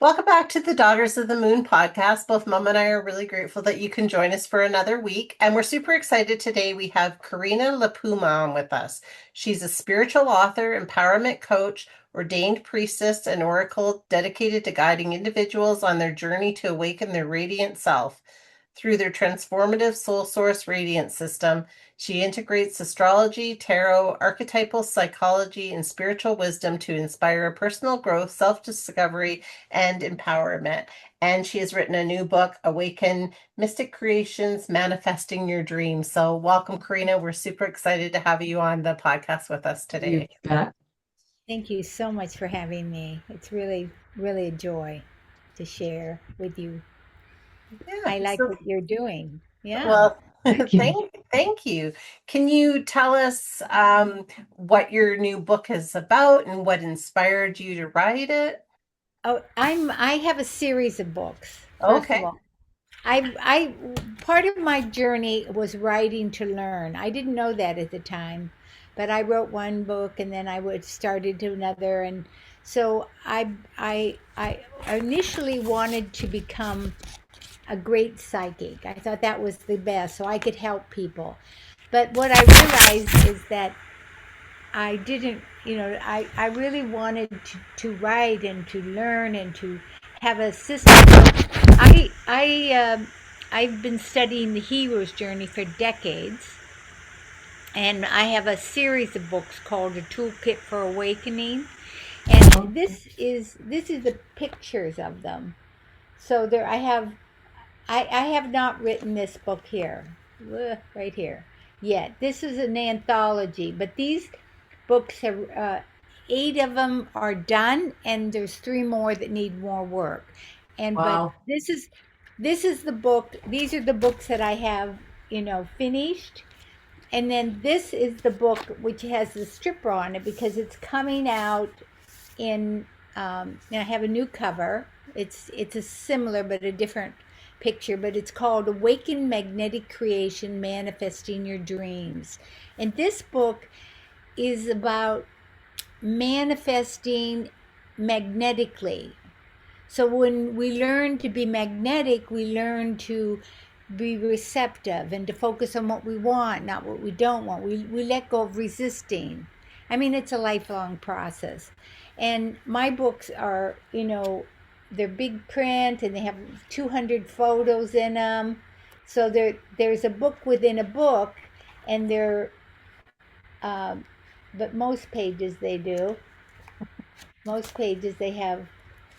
Welcome back to the Daughters of the Moon podcast. Both Mom and I are really grateful that you can join us for another week. And we're super excited today. We have Karina La Puma on with us. She's a spiritual author, empowerment coach, ordained priestess, and oracle dedicated to guiding individuals on their journey to awaken their radiant self. Through their transformative soul source radiance system, she integrates astrology, tarot, archetypal psychology, and spiritual wisdom to inspire personal growth, self discovery, and empowerment. And she has written a new book, Awaken Mystic Creations, Manifesting Your Dreams. So, welcome, Karina. We're super excited to have you on the podcast with us You today. bet. Thank you so much for having me. It's really, really a joy to share with you. Yeah. I like So, what you're doing. Yeah. well, Thank you. thank you. Can you tell us what your new book is about and what inspired you to write it? Oh, I have a series of books. First of Okay. all, I part of my journey was writing to learn. I didn't know that at the time, but I wrote one book and then I would started to another, and so I initially wanted to become a great psychic. I thought that was the best, so I could help people. But what I realized is that I didn't, I really wanted to write and to learn and to have a system. So I've been studying the hero's journey for decades, and I have a series of books called A Toolkit for Awakening, and this is the pictures of them. So there, I have not written this book here, right here, yet. This is an anthology, but these books have eight of them are done, and there's three more that need more work. And but Wow. this is the book. These are the books that I have, finished. And then this is the book which has the stripper on it because it's coming out in I have a new cover. It's a similar but a different picture, but it's called Awaken Magnetic Creation, Manifesting Your Dreams. And this book is about manifesting magnetically. So when we learn to be magnetic, we learn to be receptive and to focus on what we want, not what we don't want. We let go of resisting. I mean, it's a lifelong process. And my books are, they're big print and they have 200 photos in them. So there's a book within a book, and um, but most pages they do. Most pages they have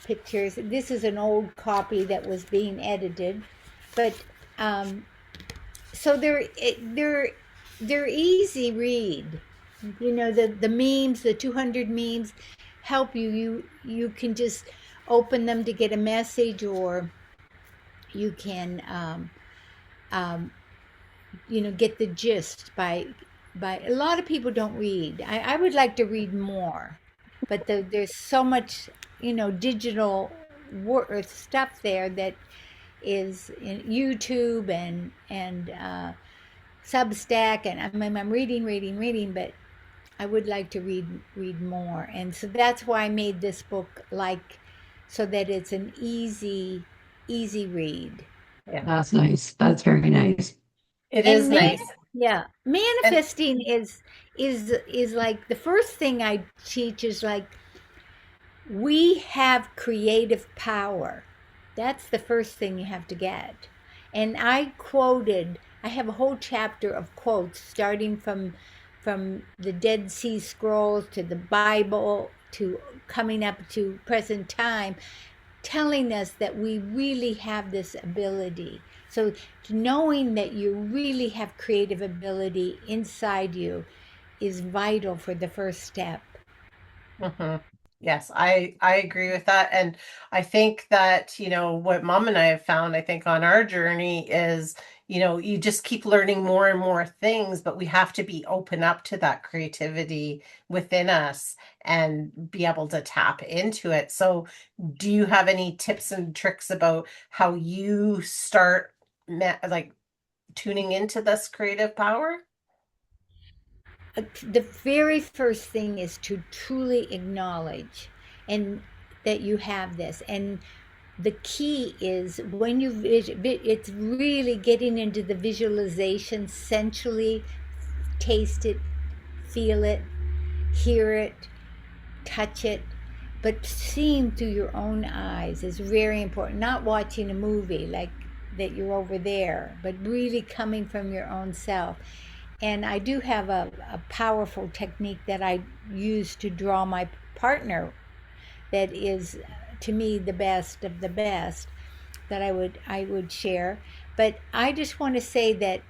pictures. This is an old copy that was being edited, but um, so they're easy read. The memes, the 200 memes, help you. You can just open them to get a message, or you can um, get the gist by a lot of people don't read. I would like to read more, but there's so much digital stuff there that is in YouTube and Substack, and I'm reading, but I would like to read more, and so that's why I made this book, like, so that it's an easy read. Yeah, That's nice. That's very nice. it is And nice. yeah, And manifesting is like the first thing I teach is like we have creative power. That's the first thing you have to get. And I have a whole chapter of quotes starting from the Dead Sea Scrolls to the Bible to coming up to present time, telling us that we really have this ability. So knowing that you really have creative ability inside you is vital for the first step. mhm. Yes, I agree with that. And I think that, what Mom and I have found, I think on our journey is, you just keep learning more and more things, but we have to be open up to that creativity within us and be able to tap into it. So, do you have any tips and tricks about how you start like tuning into this creative power? The very first thing is to truly acknowledge. And that you have this. And the key is when you it's really getting into the visualization, sensually taste it, feel it, hear it, touch it, but seeing through your own eyes is very important. Not watching a movie like that you're over there, but really coming from your own self. And I do have a powerful technique that I use to draw my partner that is, to me, the best of the best that I would share. But I just want to say that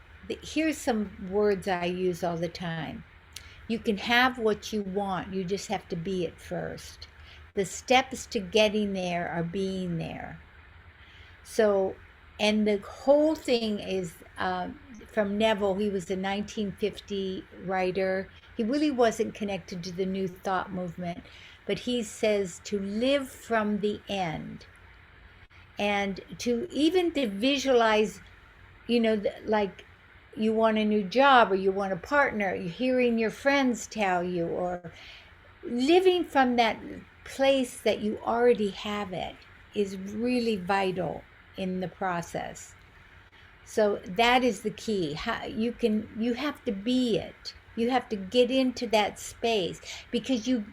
here's some words I use all the time. You can have what you want, you just have to be it first. The steps to getting there are being there. So, and the whole thing is from Neville. He was a 1950 writer. He really wasn't connected to the New Thought movement, but he says to live from the end and to even to visualize, like you want a new job or you want a partner, you're hearing your friends tell you, or living from that place that you already have it is really vital in the process. So that is the key. How you have to be it. You have to get into that space because you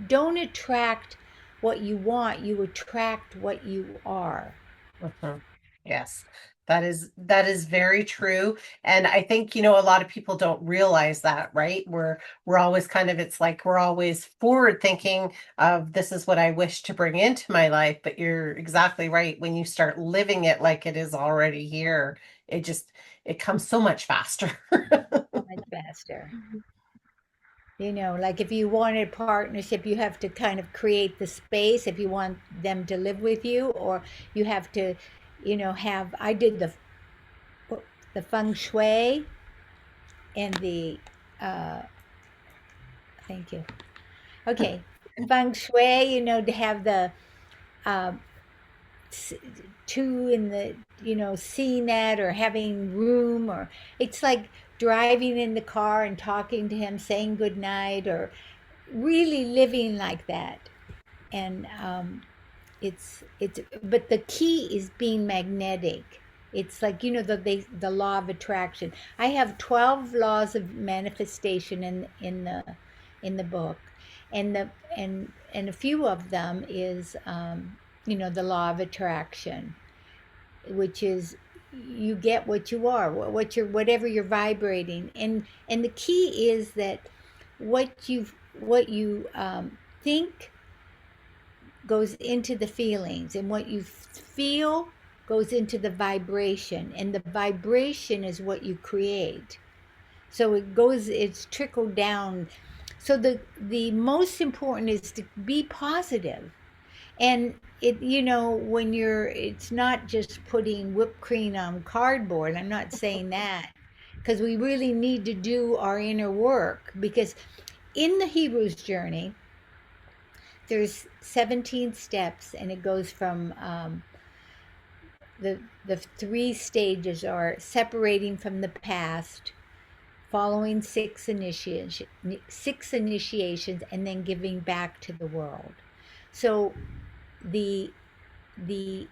don't attract what you want, you attract what you are. Mhm. Yes, that is very true. And I think, a lot of people don't realize that, right? We're always kind of, it's like we're always forward thinking of this is what I wish to bring into my life, but you're exactly right. When you start living it like it is already here, it comes so much faster. Much faster. Like if you wanted partnership, you have to kind of create the space if you want them to live with you, or you have to, I did the feng shui and the, uh, thank you. Okay. Feng shui, to have the, um, two in the, seeing that or having room, or it's like driving in the car and talking to him, saying goodnight, or really living like that. And it's but the key is being magnetic. It's like the law of attraction. I have 12 laws of manifestation in the book, and a few of them is the law of attraction, which is you get what you are, whatever you're vibrating, and the key is that what you think goes into the feelings, and what you feel goes into the vibration, and the vibration is what you create. So it's trickled down. So the most important is to be positive. And when it's not just putting whipped cream on cardboard. I'm not saying that, because we really need to do our inner work, because in the Hero's journey, there's 17 steps, and it goes from the three stages are separating from the past, following six initiations, and then giving back to the world. So the the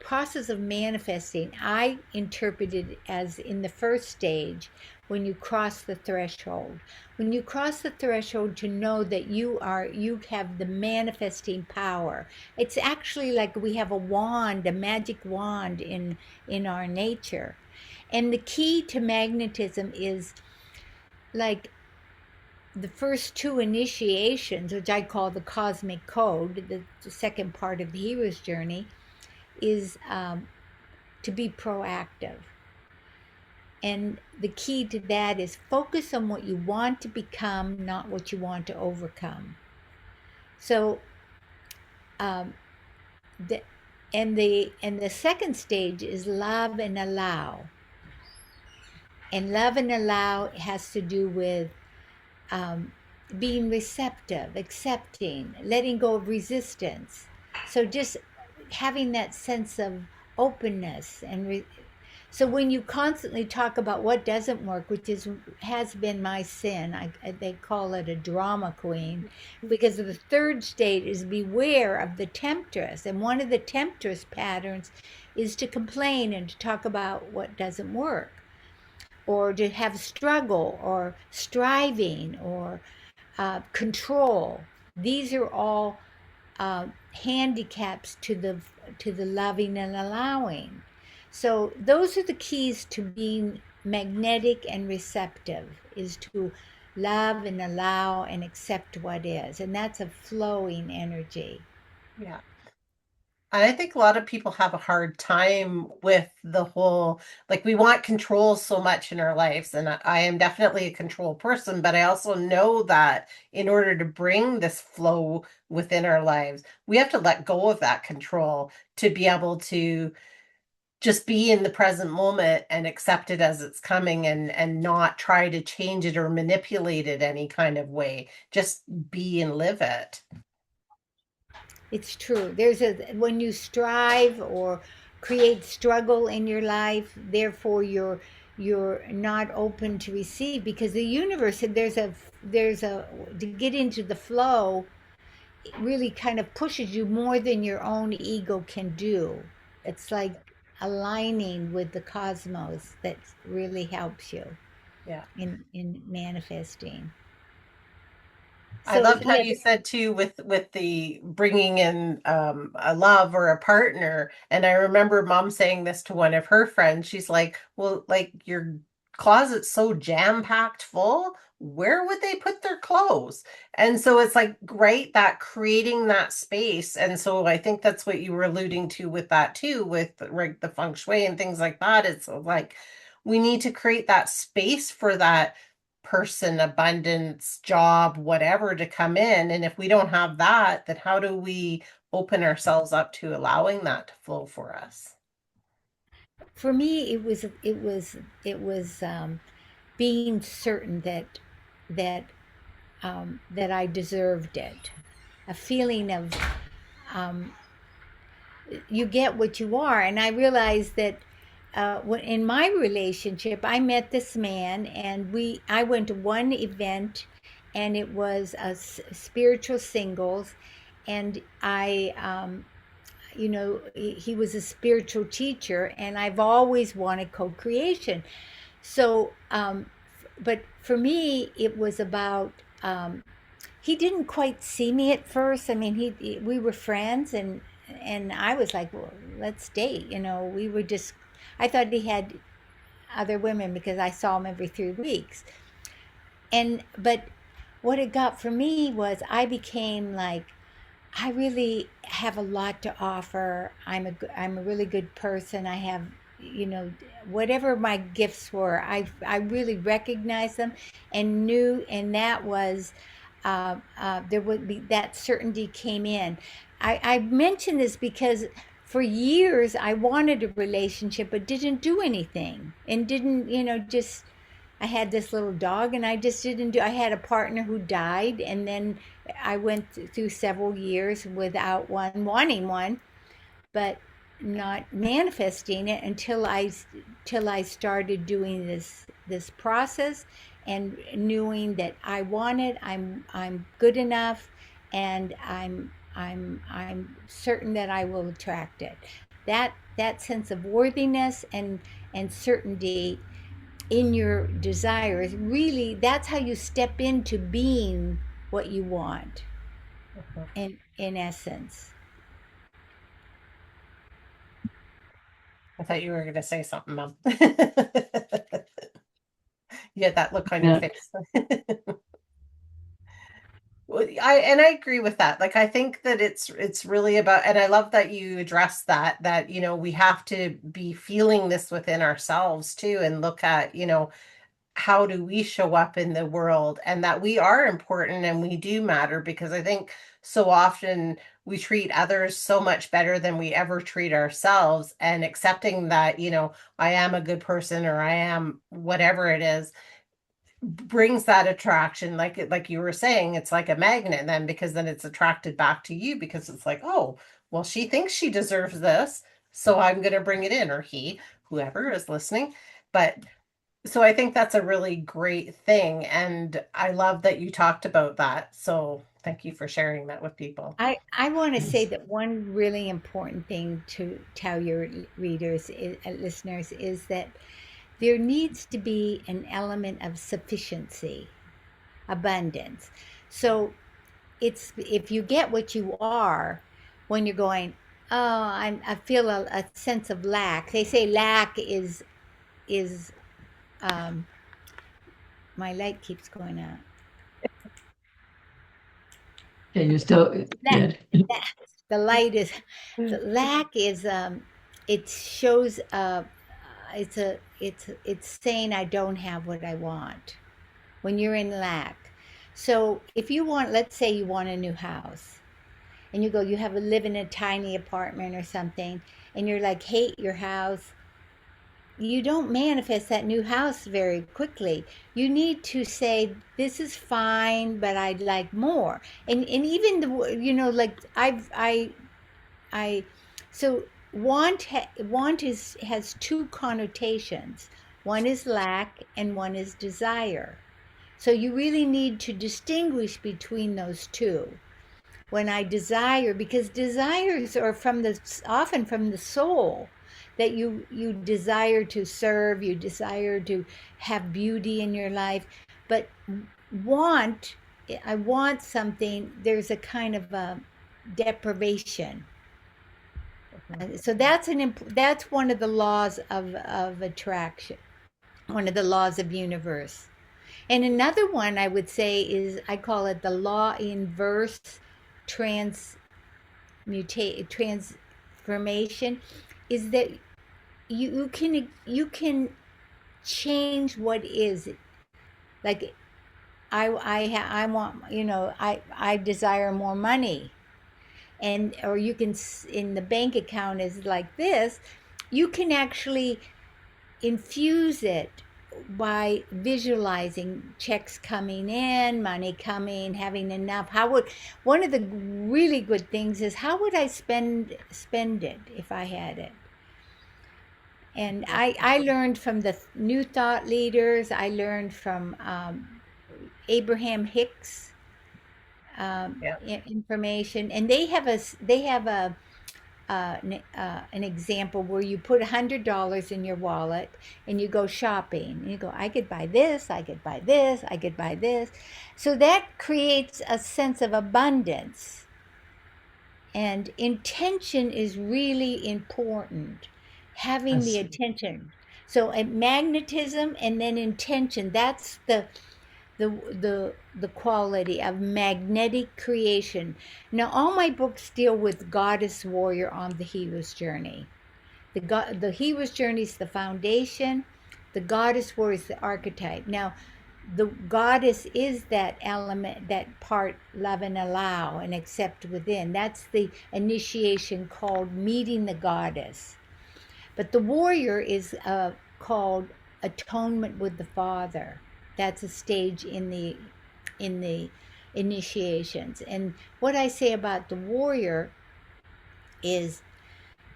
process of manifesting, I interpreted as in the first stage, when you cross the threshold. When you cross the threshold, to know that you have the manifesting power. It's actually like we have a wand, a magic wand in our nature. And the key to magnetism is like the first two initiations, which I call the cosmic code, the second part of the hero's journey, is to be proactive. And the key to that is focus on what you want to become, not what you want to overcome. So, the second stage is love and allow. And love and allow has to do with being receptive, accepting, letting go of resistance. So just having that sense of openness So when you constantly talk about what doesn't work, which has been my sin, they call it a drama queen, because the third state is beware of the temptress, and one of the temptress patterns is to complain and to talk about what doesn't work, or to have struggle or striving or control. These are all handicaps to the loving and allowing. So those are the keys to being magnetic and receptive, is to love and allow and accept what is. And that's a flowing energy. Yeah. And I think a lot of people have a hard time with the whole, like, we want control so much in our lives. And I am definitely a control person, but I also know that in order to bring this flow within our lives, we have to let go of that control to be able to just be in the present moment and accept it as it's coming, and not try to change it or manipulate it any kind of way. Just be and live it. It's true. When you strive or create struggle in your life, therefore you're not open to receive, because the universe, there's a to get into the flow, it really kind of pushes you more than your own ego can do. It's like aligning with the cosmos that really helps you Yeah. in manifesting. I So loved how yeah, you said too with the bringing in a love or a partner. And I remember mom saying this to one of her friends. She's like, "Well, like your closet's so jam-packed full. Where would they put their clothes?" And so it's like, right, that creating that space. And so I think that's what you were alluding to with that too, with like the feng shui and things like that. It's like we need to create that space for that person, abundance, job, whatever to come in. And if we don't have that, then how do we open ourselves up to allowing that to flow for us? for me it was being certain that I deserved it. A feeling of um, you get what you are. And I realized that in my relationship, I met this man, and I went to one event, and it was a spiritual singles, and he was a spiritual teacher, and I've always wanted co-creation. So, but for me, it was about. He didn't quite see me at first. I mean, we were friends, and I was like, well, let's date. We were just. I thought he had other women because I saw him every 3 weeks. But what it got for me was I became like, I really have a lot to offer. I'm a really good person. I have, whatever my gifts were, I really recognized them and knew, and that was there would be that certainty came in. I mention this because for years I wanted a relationship but didn't do anything, and didn't, just I had this little dog, and I just didn't do. I had a partner who died, and then I went through several years without one, wanting one, but not manifesting it until I started doing this process, and knowing that I want it. I'm good enough, and I'm certain that I will attract it. That sense of worthiness and certainty in your desires, really, that's how you step into being what you want in essence. I thought you were going to say something, Mom. You had that look on your Yeah. face. Well, I agree with that. Like I think that it's really about, and I love that you address that we have to be feeling this within ourselves too, and look at, how do we show up in the world, and that we are important and we do matter, because I think so often we treat others so much better than we ever treat ourselves, and accepting that, I am a good person, or I am whatever it is, brings that attraction, like you were saying, it's like a magnet then, because then it's attracted back to you, because it's like, oh, well, she thinks she deserves this, so I'm going to bring it in, or he, whoever is listening. But so I think that's a really great thing. And I love that you talked about that. So thank you for sharing that with people. I want to say Yes. that one really important thing to tell your readers, listeners, is that there needs to be an element of sufficiency, abundance. So it's if you get what you are, when you're going, oh, I feel a sense of lack. They say lack is um, my light keeps going out. Okay, you're still That, good. that the light is the lack is it shows it's saying I don't have what I want when you're in lack. So if you want, let's say you want a new house and you go, you have a live in a tiny apartment or something, and you're like, hate your house, you don't manifest that new house very quickly. You need to say, this is fine, but I'd like more. And even like I so want is has two connotations. One is lack and one is desire. So you really need to distinguish between those two. When I desire, because desires are often from the soul, that you desire to serve, you desire to have beauty in your life, but want, I want something, there's a kind of a deprivation. So that's one of the laws of attraction, one of the laws of universe. And another one I would say is, I call it the law inverse transformation, is that you can change what is. Like I want, I desire more money, and or you can, in the bank account is like this, you can actually infuse it by visualizing checks coming in, money coming, having enough. How would, one of the really good things is, how would I spend it if I had it? And I learned from the New Thought leaders. I learned from Abraham Hicks, Yeah. information, and they have an example where you put $100 in your wallet and you go shopping and you go, I could buy this, I could buy this, I could buy this. So that creates a sense of abundance. And intention is really important, having the Yes. attention. So at magnetism and then intention, that's the quality of magnetic creation. Now, all my books deal with goddess warrior on the hero's journey. The hero's journey is the foundation. The goddess warrior is the archetype. Now, the goddess is that element, that part, love and allow and accept within. That's the initiation called meeting the goddess. But the warrior is called atonement with the Father. That's a stage in the initiations. And what I say about the warrior is,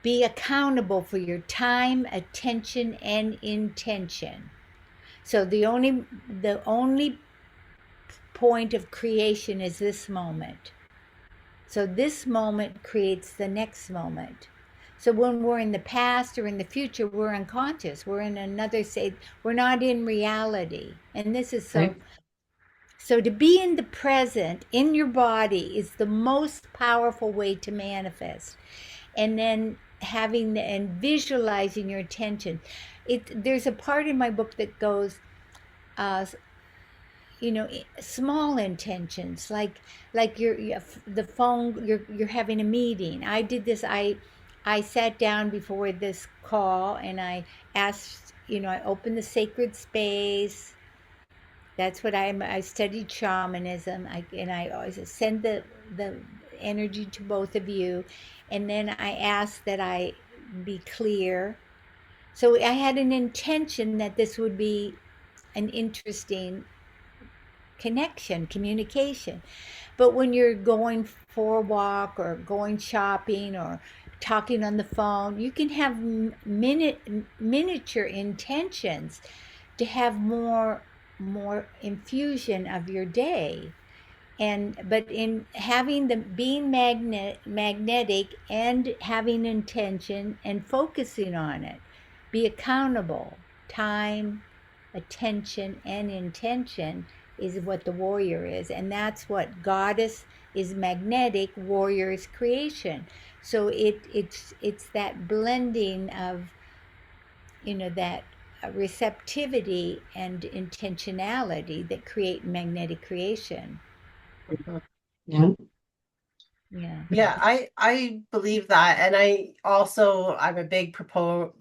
be accountable for your time, attention, and intention. So the only point of creation is this moment. So this moment creates the next moment. So when we're in the past or in the future, we're unconscious. We're in another state. We're not in reality. And this is so. Right. So to be in the present, in your body, is the most powerful way to manifest. And then having and visualizing your attention. There's a part in my book that goes, uh, small intentions, like the phone, you're having a meeting. I did this. I sat down before this call and I asked, I opened the sacred space. That's what I studied shamanism. I always send the energy to both of you, and then I asked that I be clear. So I had an intention that this would be an interesting connection, communication. But when you're going for a walk or going shopping or talking on the phone. You can have miniature intentions to have more infusion of your day. And but in having the being magnetic and having intention and focusing on it, be accountable. Time, attention, and intention is what the warrior is, and that's what goddess is. Magnetic, warrior is creation. So it's that blending of, that receptivity and intentionality that create magnetic creation. Mhm. Yeah. Yeah. Yeah, I believe that, and I'm a big proponent.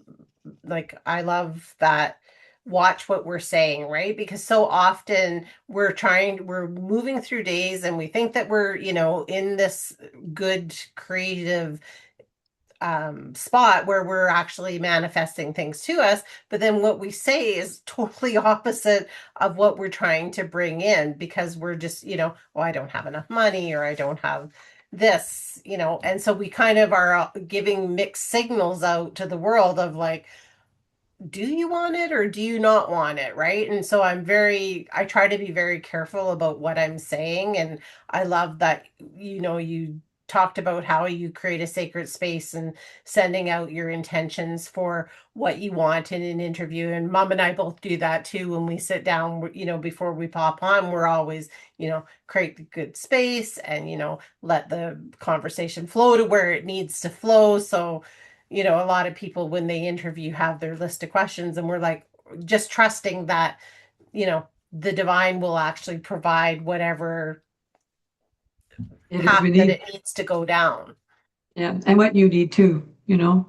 Like, I love that. Watch what we're saying, right? Because so often we're moving through days and we think that we're, in this good creative spot where we're actually manifesting things to us, but then what we say is totally opposite of what we're trying to bring in, because we're just, oh, I don't have enough money, or I don't have this, and so we kind of are giving mixed signals out to the world of like, do you want it or do you not want it, right? And so I try to be very careful about what I'm saying. And I love that, you talked about how you create a sacred space and sending out your intentions for what you want in an interview. And mom and I both do that too. When we sit down, before we pop on, we're always, create the good space and, let the conversation flow to where it needs to flow. So, a lot of people, when they interview, have their list of questions, and we're like, just trusting that, the divine will actually provide whatever It is path we that need. it needs to go down. Yeah. And what you need too. Yeah.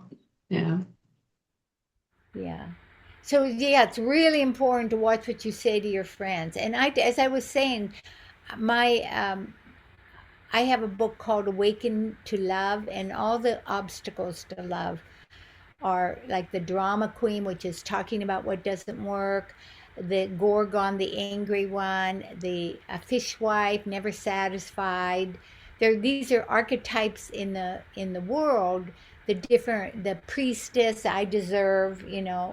Yeah. So yeah, it's really important to watch what you say to your friends. And as I was saying, my I have a book called Awaken to Love, and all the obstacles to love are like the drama queen, which is talking about what doesn't work, the gorgon, the angry one, the fishwife, never satisfied. These are archetypes in the world. The priestess, I deserve,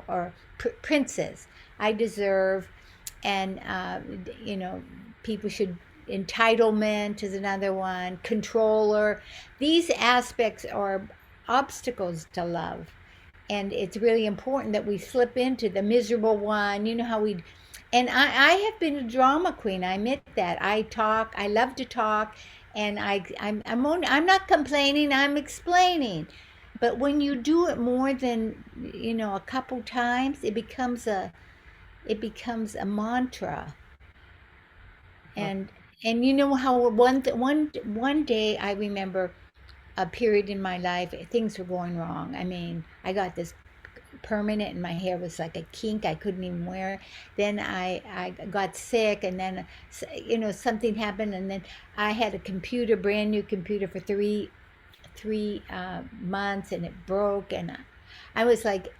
or princess, I deserve, and people should. Entitlement is another one. Controller. These aspects are obstacles to love, and it's really important that we slip into the miserable one. You know how we, and I have been a drama queen. I admit that. I love to talk, and I'm not complaining, I'm explaining. But when you do it more than, a couple times, it becomes a mantra. And you know how one day I remember a period in my life, things were going wrong. I mean, I got this permanent and my hair was like a kink, I couldn't even wear it. Then I got sick, and then something happened, and then I had a computer, brand new computer, for three months, and it broke, and I was like,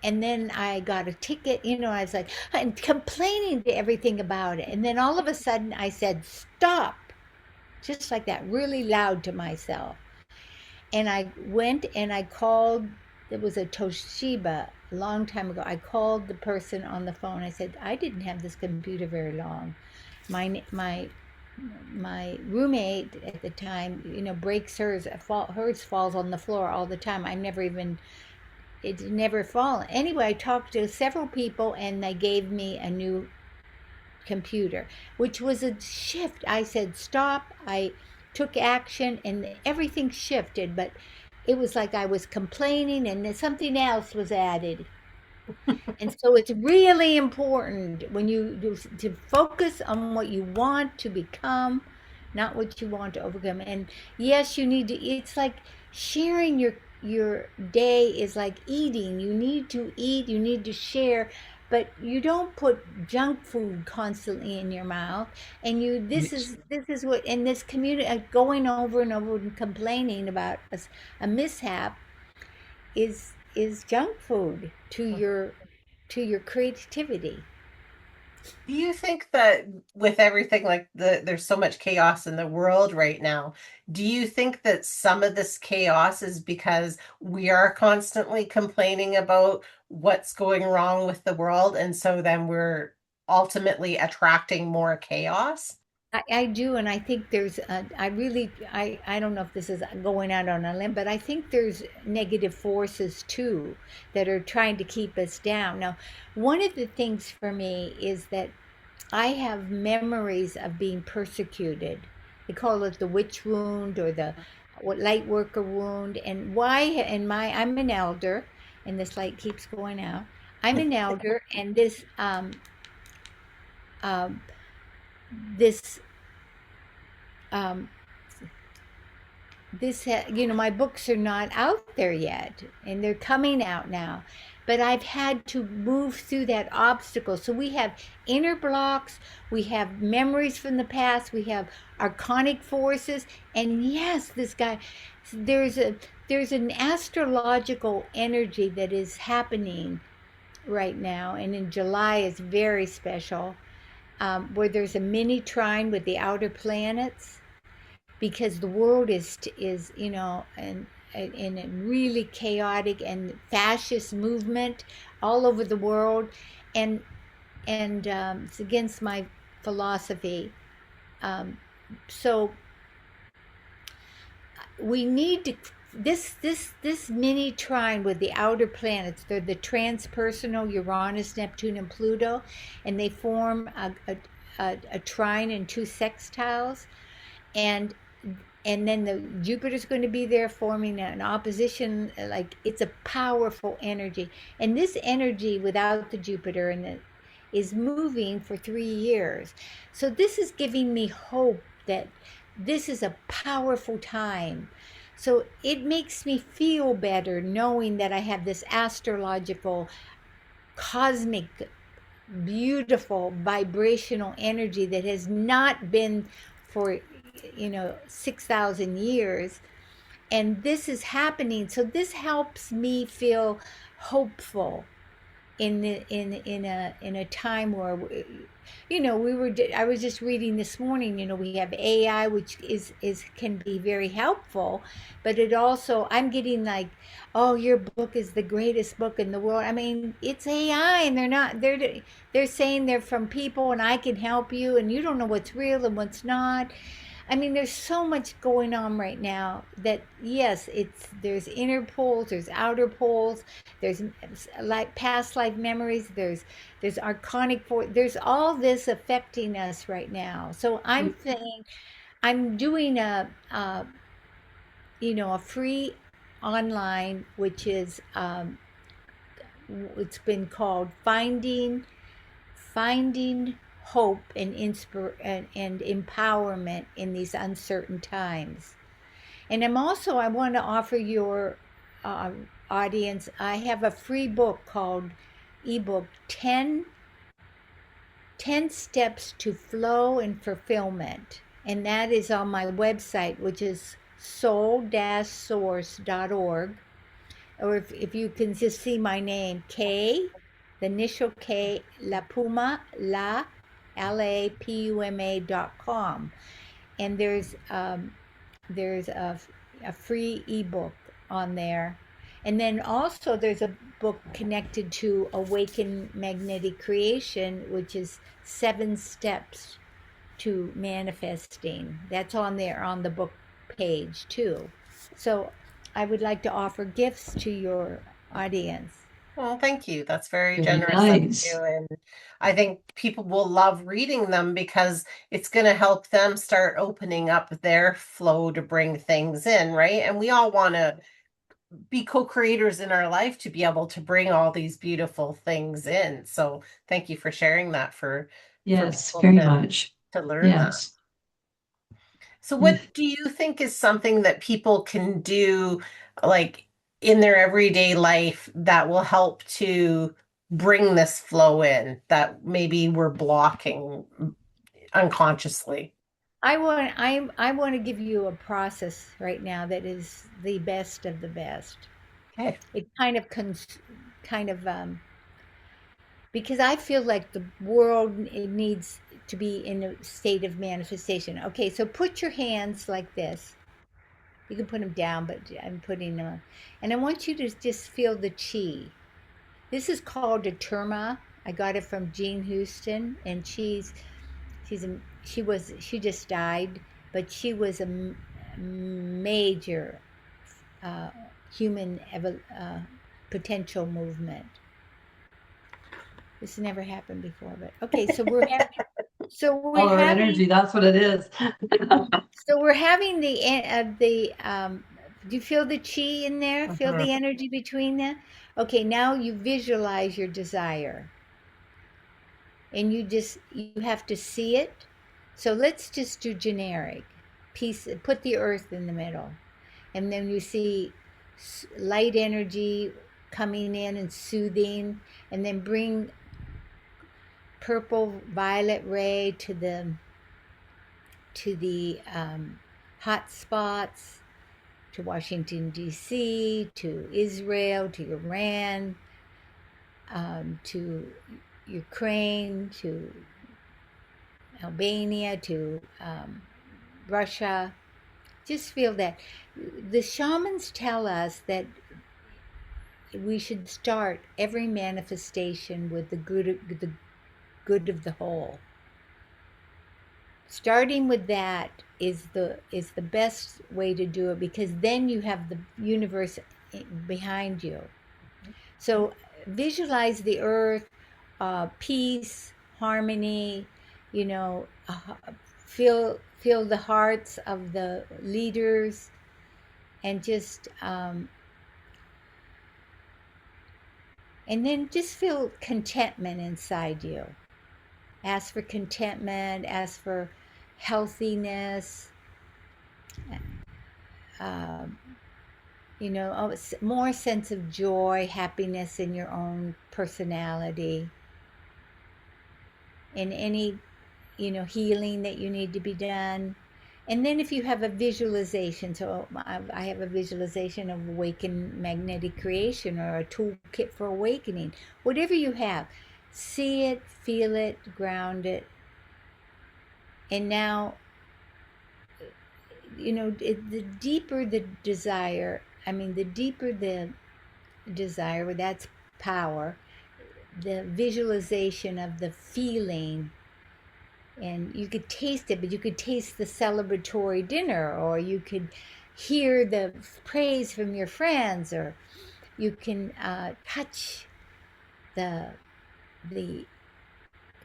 and then I got a ticket, I was like, and complaining to everything about it. And then all of a sudden I said, stop, just like that, really loud to myself. And I went and I called, it was a Toshiba a long time ago. I called the person on the phone. I said, I didn't have this computer very long. My roommate at the time, breaks hers. Hers falls on the floor all the time. It's never fallen. Anyway, I talked to several people, and they gave me a new computer, which was a shift. I said, stop. I took action, and everything shifted, but it was like I was complaining and then something else was added. And so it's really important when you do to focus on what you want to become, not what you want to overcome. And yes, you need to, it's like sharing your day is like eating. You need to eat, you need to share, but you don't put junk food constantly in your mouth. And this is what in this community, going over and over and complaining about a mishap is junk food to your creativity. Do you think that with everything like there's so much chaos in the world right now, do you think that some of this chaos is because we are constantly complaining about what's going wrong with the world, and so then we're ultimately attracting more chaos? I do, and I think I really, I don't know if this is going out on a limb, but I think there's negative forces too that are trying to keep us down. Now, one of the things for me is that I have memories of being persecuted. They call it the witch wound or the what light worker wound. And why? And I'm an elder, and this light keeps going out. I'm an elder, and um, this um, my books are not out there yet, and they're coming out now, but I've had to move through that obstacle. So we have inner blocks, we have memories from the past, we have archonic forces, and yes, this guy, there's a there's an astrological energy that is happening right now, and in July is very special, where there's a mini trine with the outer planets, because the world is in a really chaotic and fascist movement all over the world, and it's against my philosophy. Um, so we need to this mini trine with the outer planets. They're the transpersonal Uranus, Neptune, and Pluto, and they form a trine and two sextiles, and then the Jupiter's going to be there forming an opposition. Like, it's a powerful energy, and this energy without the Jupiter is moving for 3 years. So this is giving me hope that this is a powerful time. So it makes me feel better knowing that I have this astrological, cosmic, beautiful vibrational energy that has not been for 6,000 years, and this is happening. So this helps me feel hopeful in a time where I was just reading this morning, we have AI, which is can be very helpful, but it also, I'm getting like, oh, your book is the greatest book in the world. I mean, it's AI, and they're saying they're from people, and I can help you, and you don't know what's real and what's not. I mean, there's so much going on right now that, yes, there's inner poles, there's outer poles, there's like past life memories, there's archonic force, there's all this affecting us right now. So I'm saying, I'm doing a free online, which is it's been called Finding Hope and and empowerment in these uncertain times. And I want to offer your uh, audience, I have a free book called ebook 10 Steps to Flow and Fulfillment. And that is on my website, which is soul-source.org. Or if you can just see my name, the initial K, La Puma, LAPUMA.com. And there's a free ebook on there. And then also there's a book connected to Awaken Magnetic Creation, which is 7 steps to manifesting. That's on there on the book page too. So I would like to offer gifts to your audience. Well, thank you. That's very Very generous of nice. you. And I think people will love reading them because it's going to help them start opening up their flow to bring things in, right? And we all want to be co-creators in our life to be able to bring all these beautiful things in. So thank you for sharing that for Yes, people very much. to learn that. Yes. So Mm. what do you think is something that people can do like in their everyday life that will help to bring this flow in that maybe we're blocking unconsciously? I want to give you a process right now that is the best of the best. Okay. It kind of because I feel like the world, it needs to be in a state of manifestation. Okay, so put your hands like this. You can put them down, but I'm putting them on. And I want you to just feel the chi. This is called a terma. I got it from Jean Houston, and she just died, but she was a major human potential movement. This never happened before, but okay. All our energy, that's what it is. So we're having do you feel the chi in there? Feel the energy between them? Okay, now you visualize your desire. And you have to see it. So let's just do generic. Put the earth in the middle. And then you see light energy coming in and soothing, and then bring purple violet ray to the hot spots, to Washington, D.C., to Israel, to Iran, to Ukraine, to Albania, to Russia. Just feel that. The shamans tell us that we should start every manifestation with the good of the whole. Starting with that is the best way to do it, because then you have the universe behind you. So visualize the earth, peace, harmony, you know, feel the hearts of the leaders, and just and then just feel contentment inside you. Ask for contentment, ask for healthiness, you know, more sense of joy, happiness in your own personality, in any, you know, healing that you need to be done. And then if you have a visualization, so I have a visualization of Awaken Magnetic Creation, or a toolkit for awakening, whatever you have, see it, feel it, ground it. And now, you know, the deeper the desire, that's power, the visualization of the feeling. And you could taste it, but you could taste the celebratory dinner, or you could hear the praise from your friends, or you can touch the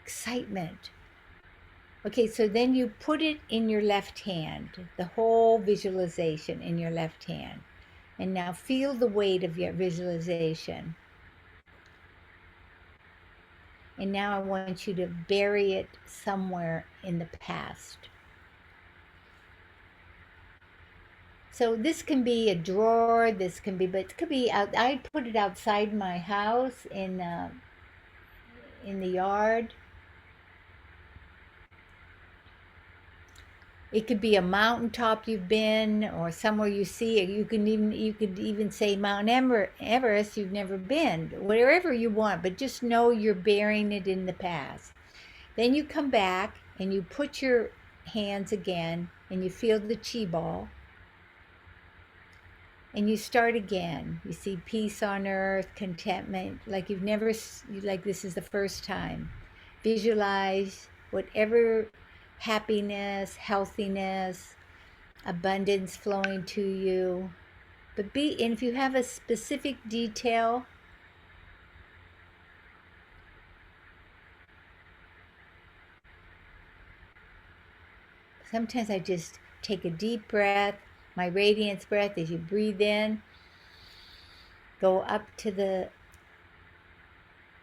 excitement. Okay, so then you put it in your left hand, the whole visualization in your left hand. And now feel the weight of your visualization. And now I want you to bury it somewhere in the past. So this can be a drawer, but it could be out. I put it outside my house in the yard. It could be a mountaintop you've been, or somewhere you see it. You could even say Mount Everest you've never been. Wherever you want, but just know you're burying it in the past. Then you come back and you put your hands again, and you feel the chi ball. And you start again. You see peace on earth, contentment, like this is the first time. Visualize whatever happiness, healthiness, abundance flowing to you. And if you have a specific detail, sometimes I just take a deep breath, my radiance breath, as you breathe in, go up to the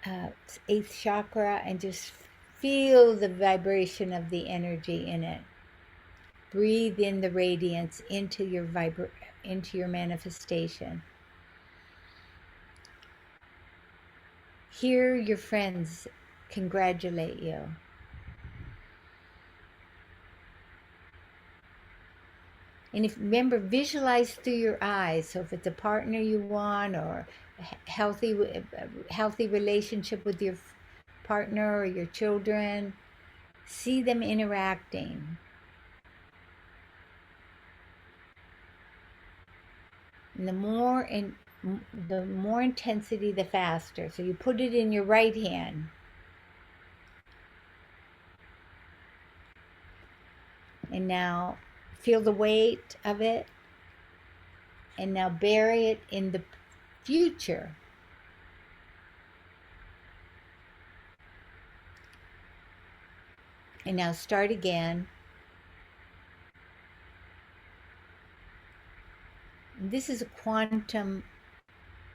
8th chakra, and just feel the vibration of the energy in it. Breathe in the radiance into your manifestation. Hear your friends congratulate you. And remember, visualize through your eyes. So if it's a partner you want, or a healthy relationship with partner or your children. See them interacting. And the more intensity, the faster. So you put it in your right hand. And now feel the weight of it. And now bury it in the future. And now start again. This is a quantum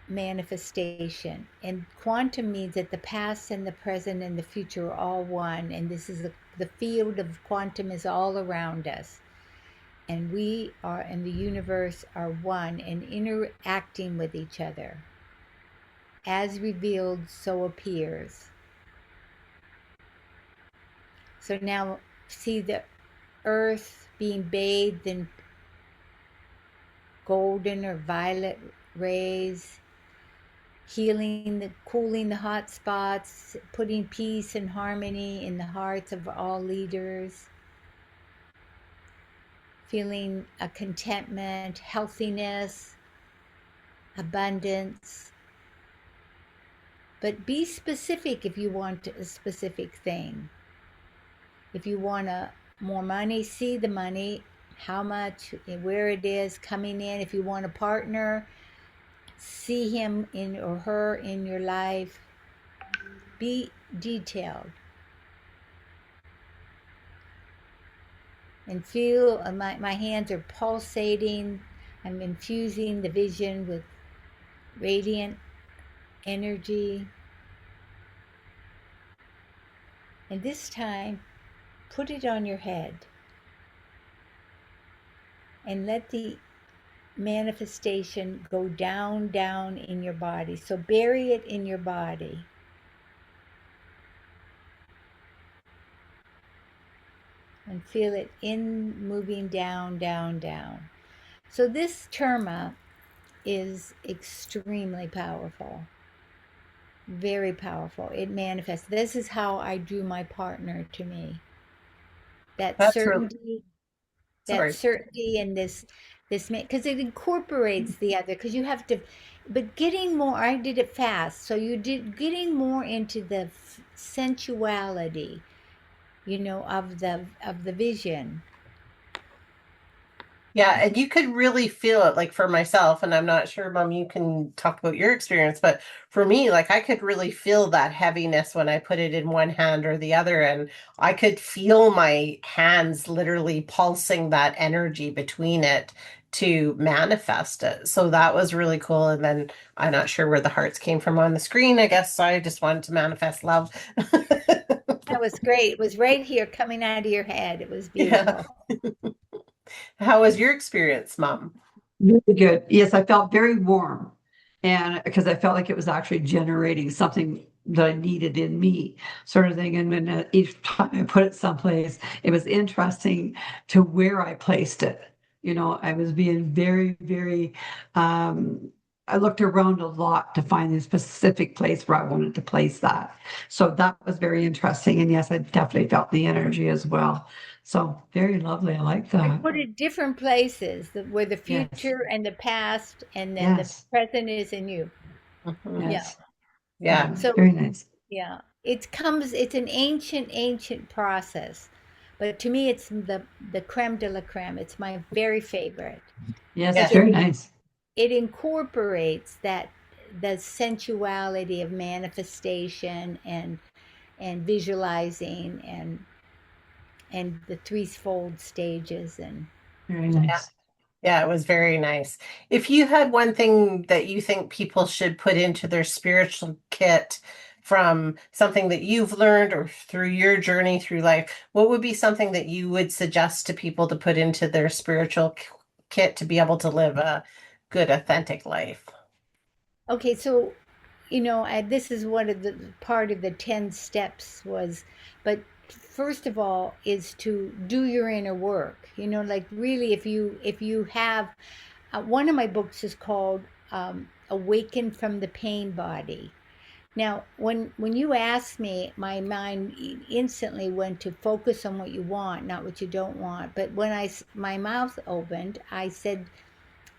manifestation. And quantum means that the past and the present and the future are all one. And this is the field of quantum is all around us. And we are and the universe are one and interacting with each other. As revealed, so appears. So now see the earth being bathed in golden or violet rays, healing, cooling the hot spots, putting peace and harmony in the hearts of all leaders, feeling a contentment, healthiness, abundance. But be specific if you want a specific thing. If you want more money, see the money, how much, where it is coming in. If you want a partner, see him in or her in your life. Be detailed. And feel my hands are pulsating. I'm infusing the vision with radiant energy. And this time, put it on your head. And let the manifestation go down, down in your body. So bury it in your body. And feel it moving down, down, down. So this terma is extremely powerful. Very powerful. It manifests. This is how I drew my partner to me. That That's really, certainty, sorry. and this because it incorporates the other, because you have to, but getting more, I did it fast, so you did getting more into the sensuality, of the vision. Yeah, and you could really feel it, like for myself, and I'm not sure, Mom, you can talk about your experience, but for me, like I could really feel that heaviness when I put it in one hand or the other, and I could feel my hands literally pulsing that energy between it to manifest it. So that was really cool. And then I'm not sure where the hearts came from on the screen. I guess I just wanted to manifest love. That was great. It was right here coming out of your head. It was Yeah. beautiful. How was your experience, Mom? Really good. Yes, I felt very warm. And because I felt like it was actually generating something that I needed in me, sort of thing. And when each time I put it someplace, it was interesting to where I placed it. I was being very, very, I looked around a lot to find the specific place where I wanted to place that. So that was very interesting. And yes, I definitely felt the energy as well. So very lovely. I like I that. put it different places, where the Yes. future and the past, and then the Yes. present is in you. Mhm. Yeah. Yes. Yeah. Yeah. So Very nice. yeah, it's an ancient process, but to me, it's the creme de la creme. It's my very favorite Yes, it's Yes. because very nice. it incorporates the sensuality of manifestation and visualizing and the threefold stages and Very Yeah. nice. Yeah, it was very nice. If you had one thing that you think people should put into their spiritual kit from something that you've learned or through your journey through life, what would be something that you would suggest to people to put into their spiritual kit to be able to live a good, authentic life? okay, so this is one of the part of the 10 steps was, but first of all is to do your inner work, like really, if you have one of my books is called Awaken from the Pain Body. Now, when you asked me, my mind instantly went to focus on what you want, not what you don't want. But when my mouth opened, I said,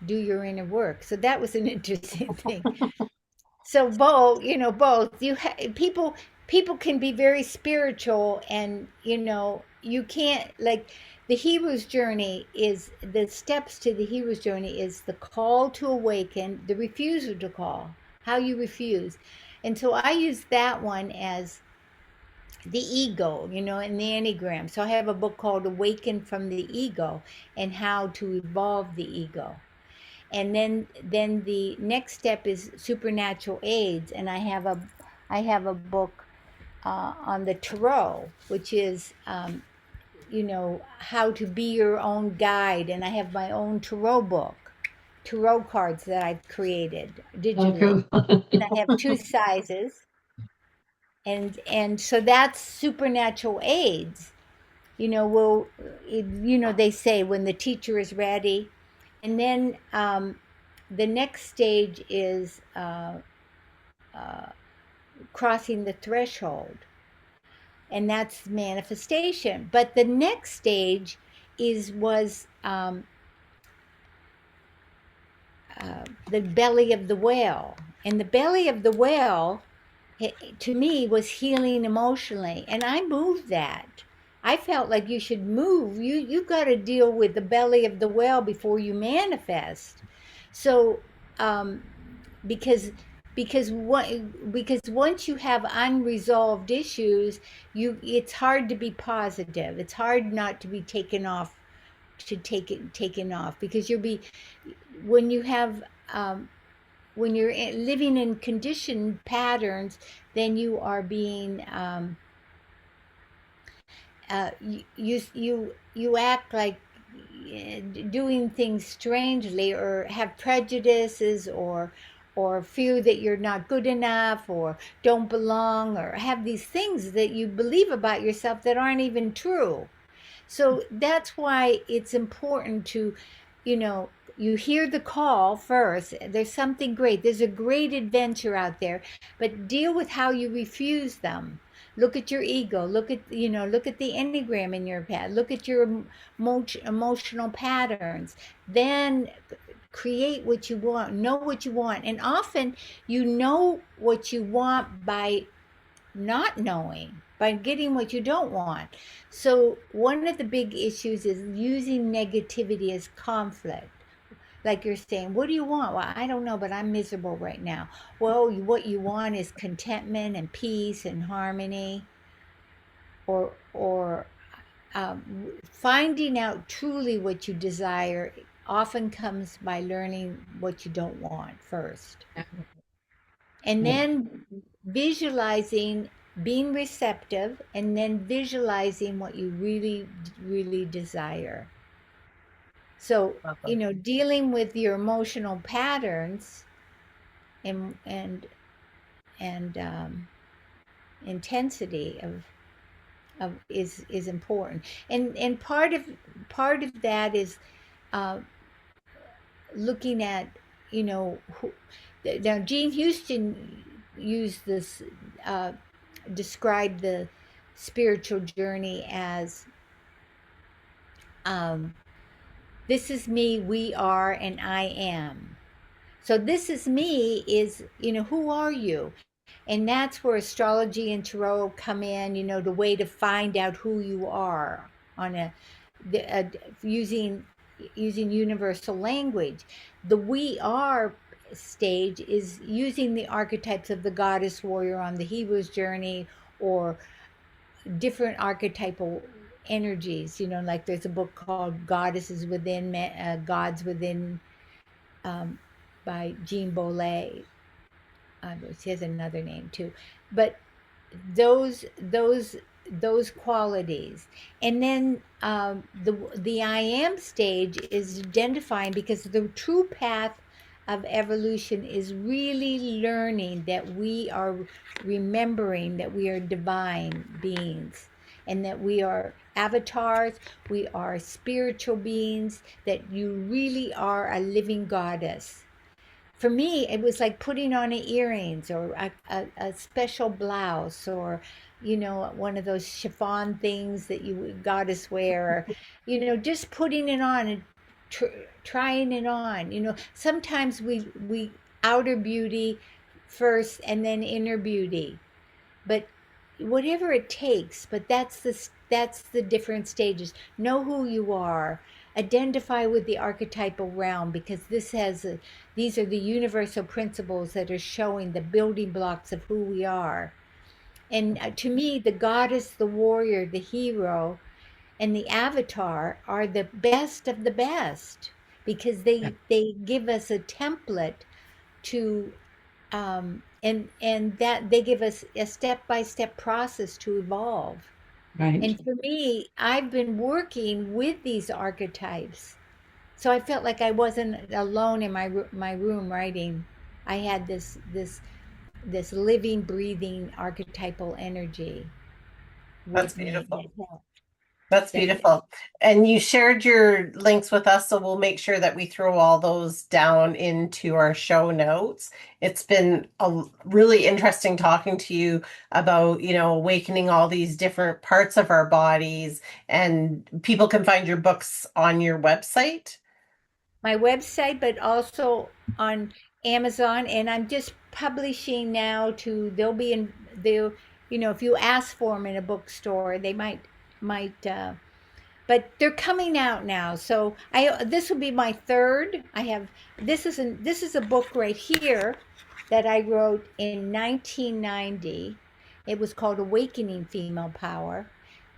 "Do your inner work." So that was an interesting thing. So both, both people can be very spiritual, and you can't, like, the hero's journey is the steps to the hero's journey is the call to awaken, the refusal to call, how you refuse. And so I use that one as the ego, in the Enneagram. So I have a book called Awaken from the Ego, and how to evolve the ego. And then the next step is supernatural aids, and I have a book on the tarot, which is how to be your own guide. And I have my own tarot cards that I've created Oh, digitally. cool. And I have two sizes, and so that's supernatural aids. They say when the teacher is ready. And then the next stage is crossing the threshold, and that's manifestation. But the next stage was the belly of the whale, and the belly of the whale, to me, was healing emotionally, and I moved that. I felt like you should move. You got to deal with the belly of the whale before you manifest. So, because because once you have unresolved issues, it's hard to be positive. It's hard not to be taken off, because you'll be when you have when you're living in conditioned patterns, then you are being you act like doing things strangely, or have prejudices, or feel that you're not good enough, or don't belong, or have these things that you believe about yourself that aren't even true. So that's why it's important to, you hear the call first. There's something great. There's a great adventure out there, but deal with how you refuse them. Look at your ego. Look at the Enneagram in your path. Look at your emotional patterns. Then create what you want. Know what you want. And often you know what you want by not knowing, by getting what you don't want. So, one of the big issues is using negativity as conflict. Like you're saying, what do you want? Well, I don't know, but I'm miserable right now. Well, what you want is contentment and peace and harmony, or finding out truly what you desire often comes by learning what you don't want first. And then visualizing, being receptive, and then visualizing what you really, really desire. So, dealing with your emotional patterns and intensity of is important. And part of that is looking at, now Gene Houston used this, described the spiritual journey as, this is me, we are, and I am. So this is me is, who are you? And that's where astrology and tarot come in, the way to find out who you are on using universal language. The we are stage is using the archetypes of the goddess warrior on the hero's journey, or different archetypal energies. Like there's a book called Goddesses Within, Gods Within, by Jean Bollet. She has another name too, but those qualities. And then the I am stage is identifying, because the true path of evolution is really learning that we are remembering that we are divine beings, and that we are avatars, we are spiritual beings, that you really are a living goddess. for me, it was like putting on earrings or a special blouse or, one of those chiffon things that you goddess wear, or, just putting it on and tr trying it on. Sometimes we outer beauty first and then inner beauty, but whatever it takes, but that's the different stages. Know who you are, identify with the archetypal realm, because these are the universal principles that are showing the building blocks of who we are. And to me, the goddess, the warrior, the hero, and the avatar are the best of the best, because they give us a template to and that they give us a step-by-step process to evolve. Right. And for me, I've been working with these archetypes, so I felt like I wasn't alone in my room writing. I had this living, breathing archetypal energy That's with me beautiful. that helped. That's That beautiful. And you shared your links with us, so we'll make sure that we throw all those down into our show notes. It's been really interesting talking to you about, awakening all these different parts of our bodies, and people can find your books on your website. my website, but also on Amazon. And I'm just publishing now they'll, if you ask for them in a bookstore, they might, but they're coming out now. So this will be my third. This is a book right here that I wrote in 1990. It was called Awakening Female Power,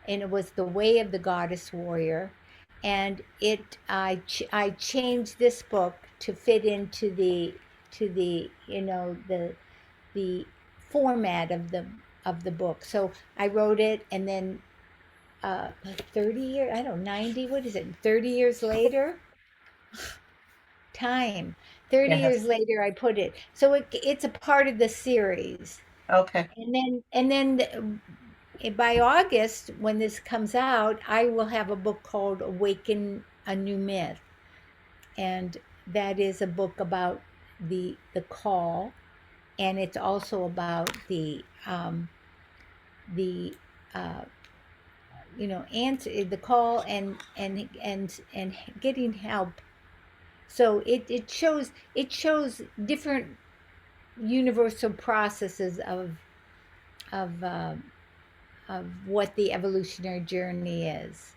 and it was the way of the goddess warrior. And I changed this book to fit into the format of the book. So I wrote it, and then 30 years, I don't know, 90, what is it, 30 years later? Time. 30 years Yes. later, I put it. So it's a part of the series. Okay. And then by August, when this comes out, I will have a book called Awaken a New Myth. And that is a book about the call, and it's also about the uh, answer the call, and getting help. So it shows different universal processes of of what the evolutionary journey is.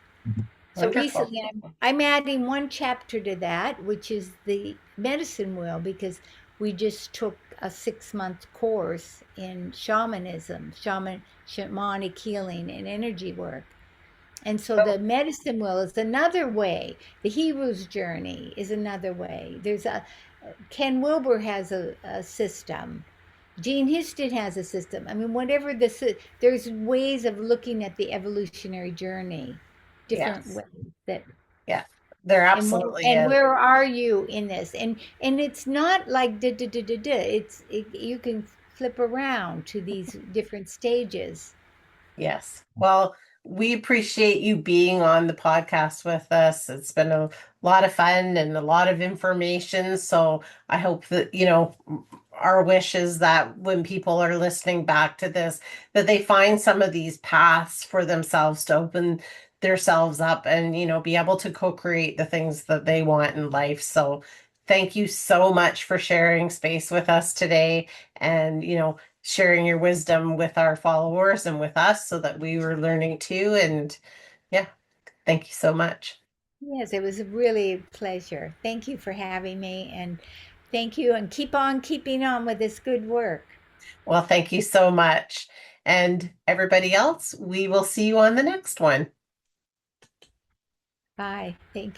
So Wonderful. recently, I'm adding one chapter to that, which is the medicine wheel, because we just took a 6-month course in shamanism, shamanic healing, and energy work. And so Oh, the medicine wheel is another way. The hero's journey is another way. Ken Wilber has a system. Gene Houston has a system. I mean, there's ways of looking at the evolutionary journey, different yes. ways that, Yeah. There and what, absolutely and is. where are you in this? And it's not like da da da da da. You can flip around to these different stages. Yes. Well, we appreciate you being on the podcast with us. It's been a lot of fun and a lot of information. So I hope that, our wish is that when people are listening back to this, that they find some of these paths for themselves to open themselves up and, be able to co-create the things that they want in life. So thank you so much for sharing space with us today, and, sharing your wisdom with our followers and with us, so that we were learning too. And yeah, thank you so much. Yes, it was really a pleasure. Thank you for having me, and thank you, and keep on keeping on with this good work. Well, thank you so much. And everybody else, we will see you on the next one. Bye. Thank